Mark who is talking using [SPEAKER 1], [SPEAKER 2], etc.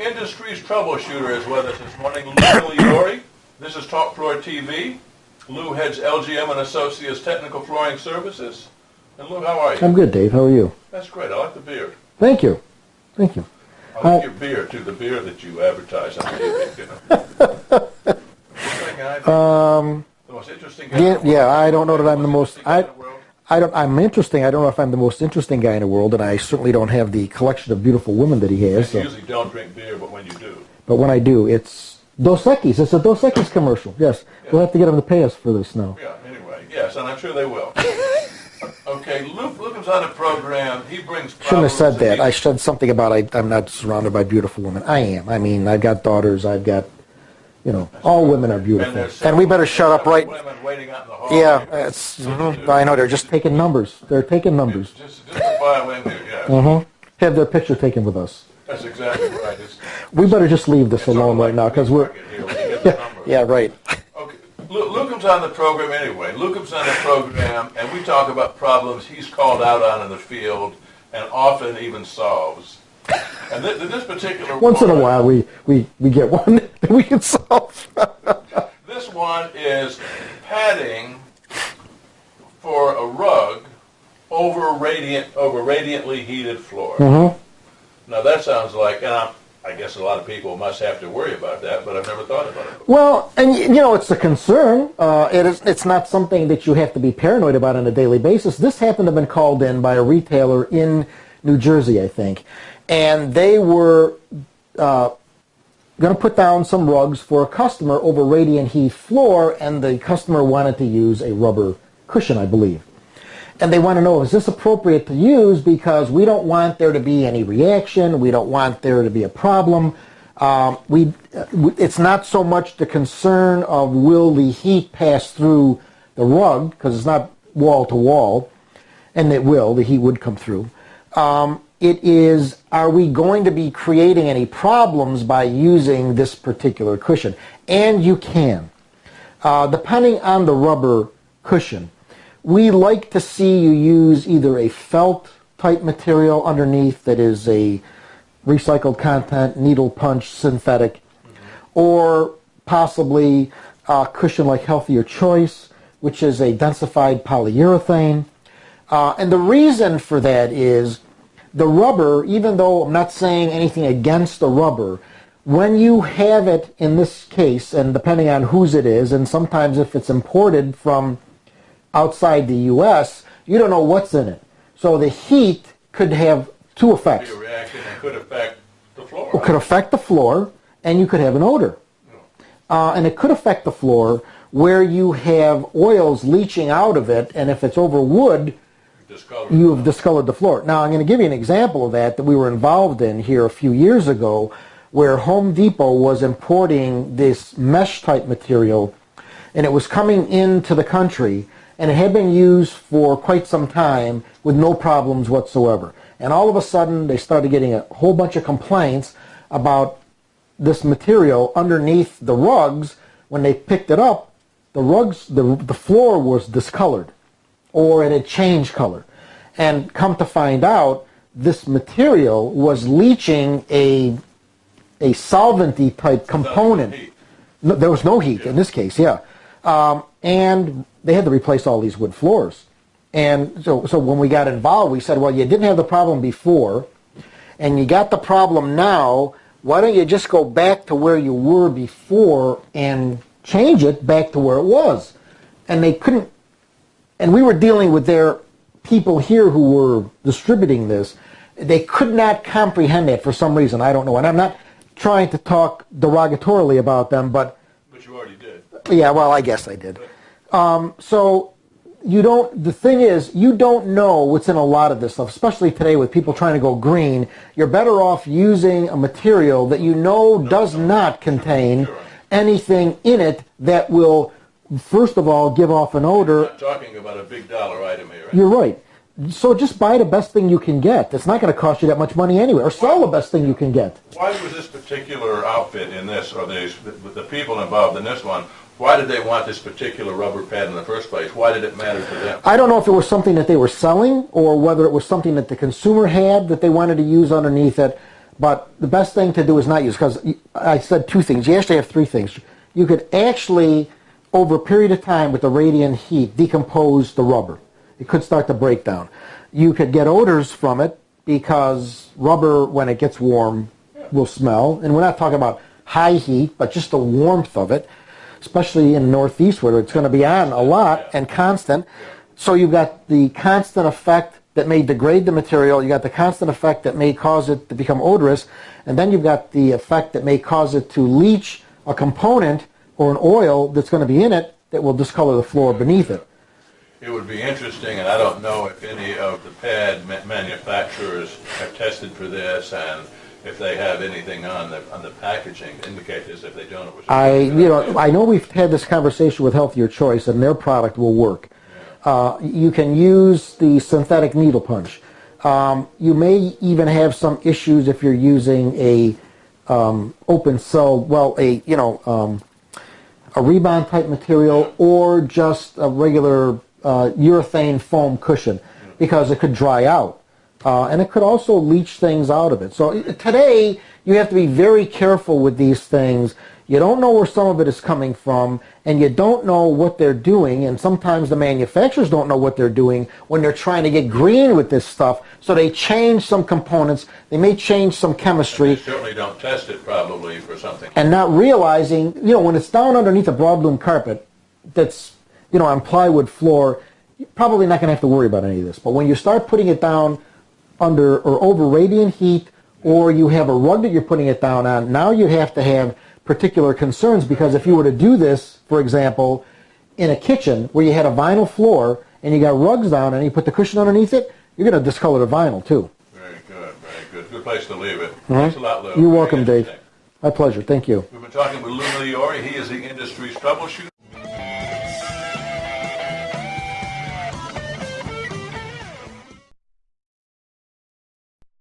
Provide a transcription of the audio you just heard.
[SPEAKER 1] Industries Troubleshooter is with us this morning. Lew Migliore. This is Talk Floor TV. Lew heads LGM and Associates Technical Flooring Services. And Lew, how are you?
[SPEAKER 2] I'm good, Dave. How are you?
[SPEAKER 1] That's great. I like the beard.
[SPEAKER 2] Thank you. Thank you.
[SPEAKER 1] I like your beard, too. The beard that you advertise on TV. You know. The most interesting guy in the world.
[SPEAKER 2] Yeah, I don't know that I'm the most... I'm interesting. I don't know if I'm the most interesting guy in the world, and I certainly don't have the collection of beautiful women that he has.
[SPEAKER 1] You usually don't drink beer, but when you do.
[SPEAKER 2] But when I do, it's Dos Equis. It's a Dos Equis commercial. Yes. Yeah. We'll have to get them to pay us for this now.
[SPEAKER 1] Yeah, anyway. Yes, and I'm sure they will. Okay, Lew comes on the program. He brings problems.
[SPEAKER 2] Shouldn't have said that. I said something about I'm not surrounded by beautiful women. I am. I mean, I've got daughters. I've got, all women are beautiful. And we better shut up right...
[SPEAKER 1] Women waiting out in the hall.
[SPEAKER 2] Yeah, I know. They're just taking numbers. They're taking numbers.
[SPEAKER 1] Just to file in there, yeah.
[SPEAKER 2] Have their picture taken with us.
[SPEAKER 1] That's exactly right.
[SPEAKER 2] We better just leave this alone right now, because we're... Yeah, right.
[SPEAKER 1] Okay. Lew comes on the program anyway. Lew comes on the program, and we talk about problems he's called out on in the field and often even solves. And this particular
[SPEAKER 2] once in a while we get one that we can solve.
[SPEAKER 1] This one is padding for a rug over radiantly heated floor. Now that sounds like, and I guess a lot of people must have to worry about that, but I've never thought about it before.
[SPEAKER 2] Well, and it's a concern. It's not something that you have to be paranoid about on a daily basis. This happened to have been called in by a retailer in New Jersey, I think. And they were going to put down some rugs for a customer over radiant heat floor, and the customer wanted to use a rubber cushion, I believe. And they want to know, is this appropriate to use, because we don't want there to be any reaction, we don't want there to be a problem. It's not so much the concern of will the heat pass through the rug, because it's not wall to wall, and the heat would come through. It is, are we going to be creating any problems by using this particular cushion? And you can. Depending on the rubber cushion, we like to see you use either a felt type material underneath that is a recycled content, needle punch, synthetic, or possibly a cushion like Healthier Choice, which is a densified polyurethane. And the reason for that is the rubber, even though I'm not saying anything against the rubber, when you have it in this case, and depending on whose it is, and sometimes if it's imported from outside the U.S., you don't know what's in it. So the heat could have two effects.
[SPEAKER 1] Your reaction could affect the floor.
[SPEAKER 2] It could affect the floor, and you could have an odor. And it could affect the floor where you have oils leaching out of it, and if it's over wood, you have discolored the floor. Now, I'm going to give you an example of that we were involved in here a few years ago, where Home Depot was importing this mesh-type material, and it was coming into the country, and it had been used for quite some time with no problems whatsoever. And all of a sudden, they started getting a whole bunch of complaints about this material underneath the rugs. When they picked it up, the floor was discolored, or it had changed color. And come to find out, this material was leaching a solvent-y type component. No, there was no heat in this case, yeah. And they had to replace all these wood floors. And so when we got involved, we said, well, you didn't have the problem before, and you got the problem now. Why don't you just go back to where you were before and change it back to where it was? And they couldn't. And we were dealing with their people here who were distributing this. They could not comprehend that for some reason. I don't know. And I'm not trying to talk derogatorily about them, but...
[SPEAKER 1] But you already did.
[SPEAKER 2] Yeah, well, I guess I did. So the thing is, you don't know what's in a lot of this stuff, especially today with people trying to go green. You're better off using a material that you know does not contain anything in it that will... First of all, give off an odor.
[SPEAKER 1] We're not talking about a big dollar item here. Right?
[SPEAKER 2] You're right. So just buy the best thing you can get. It's not going to cost you that much money anyway. Or sell the best thing you can get.
[SPEAKER 1] Why was this particular outfit in this, or the people involved in this one, why did they want this particular rubber pad in the first place? Why did it matter to them?
[SPEAKER 2] I don't know if it was something that they were selling or whether it was something that the consumer had that they wanted to use underneath it. But the best thing to do is not use, because I said two things. You actually have three things. You could actually, over a period of time with the radiant heat, decompose the rubber. It could start to break down. You could get odors from it because rubber, when it gets warm, will smell. And we're not talking about high heat, but just the warmth of it, especially in the Northeast where it's going to be on a lot and constant. So you've got the constant effect that may degrade the material, you got the constant effect that may cause it to become odorous, and then you've got the effect that may cause it to leach a component or an oil that's going to be in it that will discolor the floor beneath it.
[SPEAKER 1] It would be interesting, and I don't know if any of the pad manufacturers have tested for this, and if they have anything on the packaging to indicate this. If they don't, it was
[SPEAKER 2] I know we've had this conversation with Healthier Choice, and their product will work. You can use the synthetic needle punch. You may even have some issues if you're using a open cell, well, a rebound type material or just a regular urethane foam cushion, because it could dry out. And it could also leach things out of it. So today, you have to be very careful with these things. You don't know where some of it is coming from, and you don't know what they're doing, and sometimes the manufacturers don't know what they're doing when they're trying to get green with this stuff, so they change some components, they may change some chemistry.
[SPEAKER 1] And they certainly don't test it probably for something.
[SPEAKER 2] And not realizing, when it's down underneath a broadloom carpet that's, on plywood floor, you're probably not going to have to worry about any of this. But when you start putting it down under or over radiant heat, or you have a rug that you're putting it down on, now you have to have particular concerns, because if you were to do this, for example, in a kitchen where you had a vinyl floor and you got rugs down and you put the cushion underneath it, you're going to discolor the vinyl too.
[SPEAKER 1] Very good, very good. Good place to leave it. Thanks a lot, Lew.
[SPEAKER 2] You're welcome, Dave. My pleasure. Thank you.
[SPEAKER 1] We've been talking with Lew Migliore. He is the industry's troubleshooter.